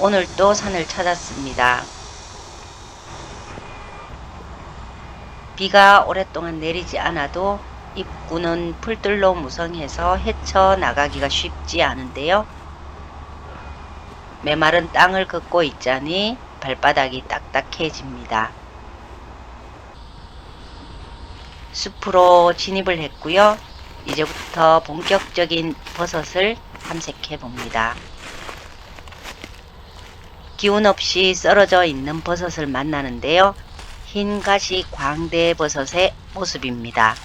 오늘 또 산을 찾았습니다. 비가 오랫동안 내리지 않아도 입구는 풀들로 무성해서 헤쳐나가기가 쉽지 않은데요. 메마른 땅을 걷고 있자니 발바닥이 딱딱해집니다. 숲으로 진입을 했고요. 이제부터 본격적인 버섯을 탐색해 봅니다. 기운 없이 썰어져 있는 버섯을 만나는데요. 흰 가시 광대버섯의 모습입니다.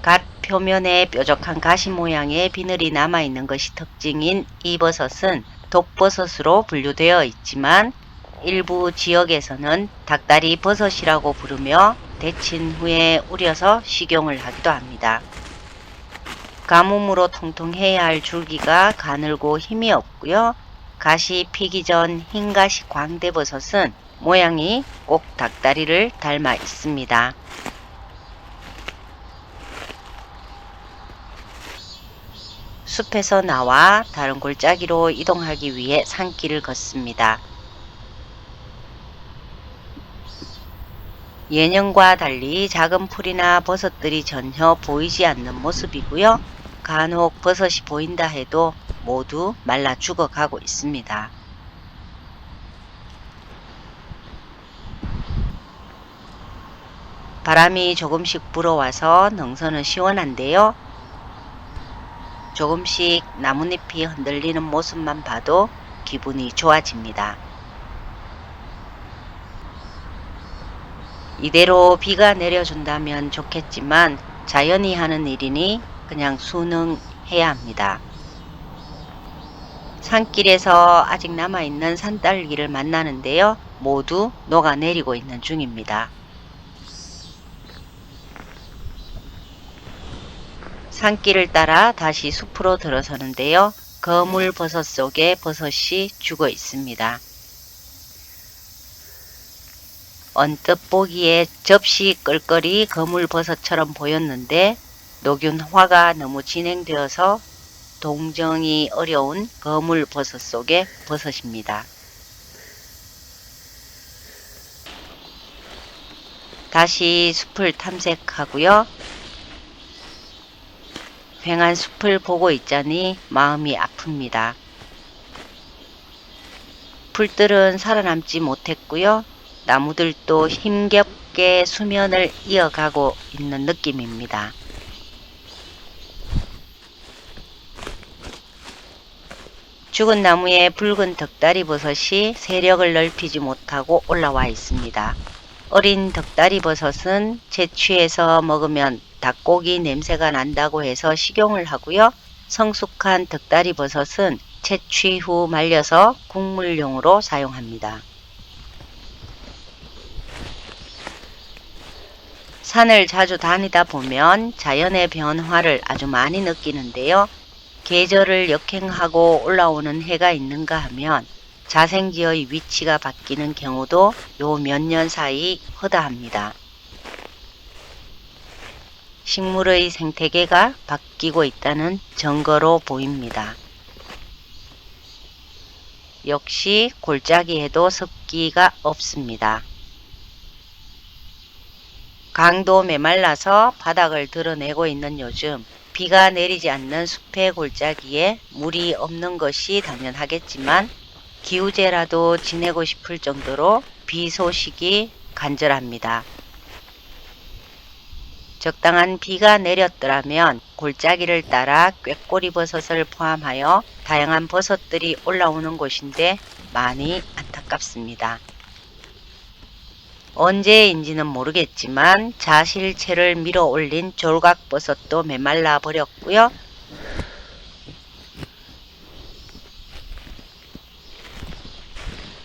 갓 표면에 뾰족한 가시 모양의 비늘이 남아있는 것이 특징인 이 버섯은 독버섯으로 분류되어 있지만 일부 지역에서는 닭다리 버섯이라고 부르며 데친 후에 우려서 식용을 하기도 합니다. 가뭄으로 통통해야 할 줄기가 가늘고 힘이 없고요. 가시 피기 전 흰가시 광대버섯은 모양이 꼭 닭다리를 닮아 있습니다. 숲에서 나와 다른 골짜기로 이동하기 위해 산길을 걷습니다. 예년과 달리 작은 풀이나 버섯들이 전혀 보이지 않는 모습이고요. 간혹 버섯이 보인다 해도 모두 말라 죽어가고 있습니다. 바람이 조금씩 불어와서 능선은 시원한데요. 조금씩 나뭇잎이 흔들리는 모습만 봐도 기분이 좋아집니다. 이대로 비가 내려준다면 좋겠지만 자연이 하는 일이니 그냥 순응해야 합니다. 산길에서 아직 남아있는 산딸기를 만나는데요. 모두 녹아내리고 있는 중입니다. 산길을 따라 다시 숲으로 들어서는데요. 거물버섯 속에 버섯이 죽어 있습니다. 언뜻 보기에 접시 끌끌이 거물버섯처럼 보였는데 녹균화가 너무 진행되어서 동정이 어려운 거물버섯 속의 버섯입니다. 다시 숲을 탐색하고요. 휑한 숲을 보고 있자니 마음이 아픕니다. 풀들은 살아남지 못했고요. 나무들도 힘겹게 수면을 이어가고 있는 느낌입니다. 죽은 나무에 붉은 덕다리 버섯이 세력을 넓히지 못하고 올라와 있습니다. 어린 덕다리 버섯은 채취해서 먹으면 닭고기 냄새가 난다고 해서 식용을 하고요. 성숙한 덕다리 버섯은 채취 후 말려서 국물용으로 사용합니다. 산을 자주 다니다 보면 자연의 변화를 아주 많이 느끼는데요. 계절을 역행하고 올라오는 해가 있는가 하면 자생지의 위치가 바뀌는 경우도 요 몇 년 사이 허다합니다. 식물의 생태계가 바뀌고 있다는 증거로 보입니다. 역시 골짜기에도 습기가 없습니다. 강도 메말라서 바닥을 드러내고 있는 요즘 비가 내리지 않는 숲의 골짜기에 물이 없는 것이 당연하겠지만 기우제라도 지내고 싶을 정도로 비 소식이 간절합니다. 적당한 비가 내렸더라면 골짜기를 따라 꾀꼬리 버섯을 포함하여 다양한 버섯들이 올라오는 곳인데 많이 안타깝습니다. 언제인지는 모르겠지만 자실채를 밀어 올린 졸각버섯도 메말라 버렸고요.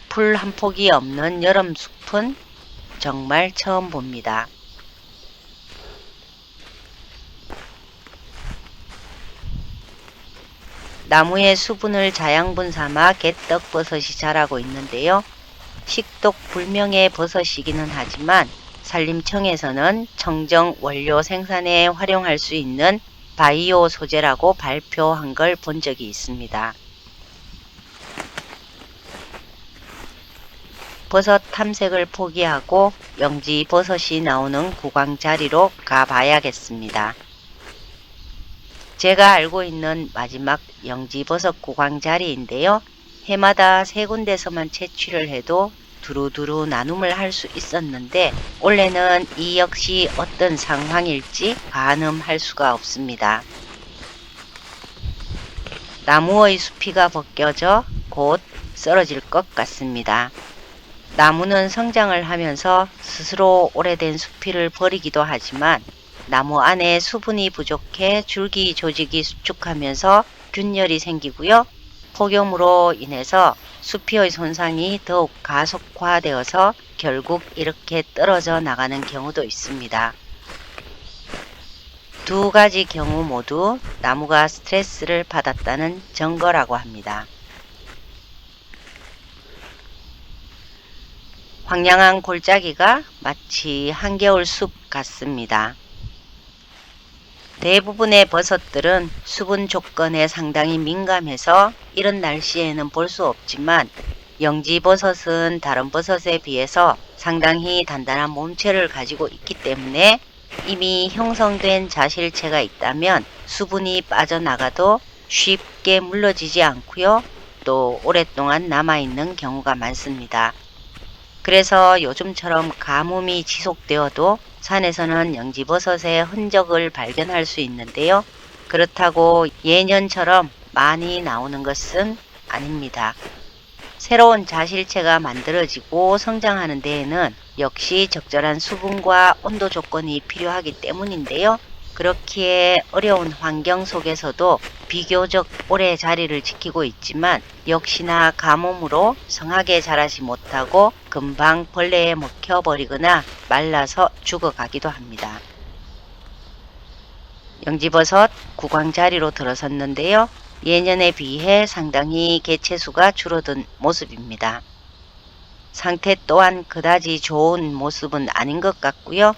풀 한 폭이 없는 여름 숲은 정말 처음 봅니다. 나무의 수분을 자양분 삼아 개떡버섯이 자라고 있는데요. 식독 불명의 버섯이기는 하지만 산림청에서는 청정 원료 생산에 활용할 수 있는 바이오 소재라고 발표한 걸 본 적이 있습니다. 버섯 탐색을 포기하고 영지버섯이 나오는 구강 자리로 가봐야겠습니다. 제가 알고 있는 마지막 영지버섯 구강 자리인데요. 해마다 3군데서만 채취를 해도 두루두루 나눔을 할 수 있었는데 올해는 이 역시 어떤 상황일지 가늠할 수가 없습니다. 나무의 수피가 벗겨져 곧 쓰러질 것 같습니다. 나무는 성장을 하면서 스스로 오래된 수피를 버리기도 하지만 나무 안에 수분이 부족해 줄기 조직이 수축하면서 균열이 생기고요. 폭염으로 인해서 수피의 손상이 더욱 가속화되어서 결국 이렇게 떨어져 나가는 경우도 있습니다. 두 가지 경우 모두 나무가 스트레스를 받았다는 증거라고 합니다. 황량한 골짜기가 마치 한겨울 숲 같습니다. 대부분의 버섯들은 수분 조건에 상당히 민감해서 이런 날씨에는 볼 수 없지만 영지버섯은 다른 버섯에 비해서 상당히 단단한 몸체를 가지고 있기 때문에 이미 형성된 자실체가 있다면 수분이 빠져나가도 쉽게 물러지지 않고요. 또 오랫동안 남아있는 경우가 많습니다. 그래서 요즘처럼 가뭄이 지속되어도 산에서는 영지버섯의 흔적을 발견할 수 있는데요. 그렇다고 예년처럼 많이 나오는 것은 아닙니다. 새로운 자실체가 만들어지고 성장하는 데에는 역시 적절한 수분과 온도 조건이 필요하기 때문인데요. 그렇기에 어려운 환경 속에서도 비교적 오래 자리를 지키고 있지만 역시나 가뭄으로 성하게 자라지 못하고 금방 벌레에 먹혀버리거나 말라서 죽어가기도 합니다. 영지버섯 구강 자리로 들어섰는데요. 예년에 비해 상당히 개체수가 줄어든 모습입니다. 상태 또한 그다지 좋은 모습은 아닌 것 같고요.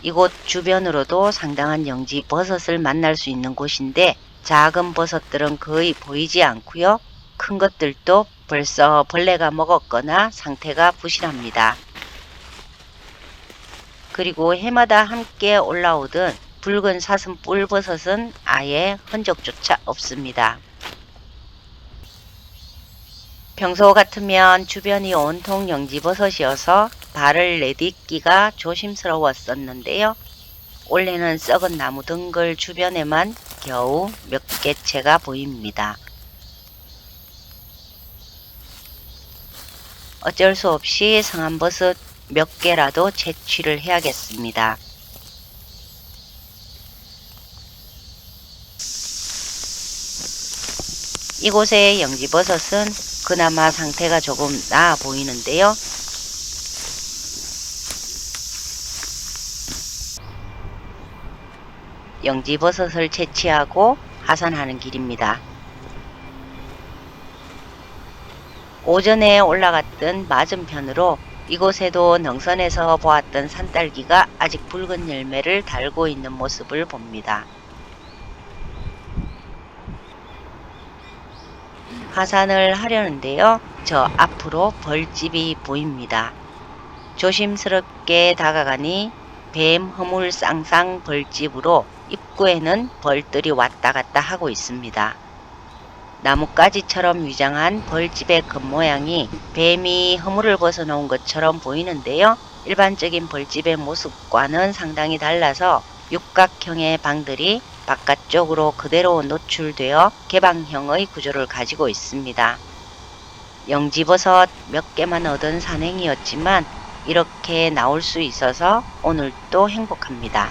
이곳 주변으로도 상당한 영지버섯을 만날 수 있는 곳인데 작은 버섯들은 거의 보이지 않고요. 큰 것들도 벌써 벌레가 먹었거나 상태가 부실합니다. 그리고 해마다 함께 올라오던 붉은 사슴 뿔버섯은 아예 흔적조차 없습니다. 평소 같으면 주변이 온통 영지버섯이어서 발을 내딛기가 조심스러웠었는데요. 올해는 썩은 나무 덩굴 주변에만 겨우 몇 개체가 보입니다. 어쩔 수 없이 상한버섯 몇 개라도 채취를 해야겠습니다. 이곳의 영지버섯은 그나마 상태가 조금 나아 보이는데요. 영지버섯을 채취하고 하산하는 길입니다. 오전에 올라갔던 맞은편으로 이곳에도 능선에서 보았던 산딸기가 아직 붉은 열매를 달고 있는 모습을 봅니다. 하산을 하려는데요. 저 앞으로 벌집이 보입니다. 조심스럽게 다가가니 뱀 허물 쌍쌍 벌집으로 입구에는 벌들이 왔다 갔다 하고 있습니다. 나뭇가지처럼 위장한 벌집의 겉모양이 뱀이 허물을 벗어놓은 것처럼 보이는데요. 일반적인 벌집의 모습과는 상당히 달라서 육각형의 방들이 바깥쪽으로 그대로 노출되어 개방형의 구조를 가지고 있습니다. 영지버섯 몇 개만 얻은 산행이었지만 이렇게 나올 수 있어서 오늘도 행복합니다.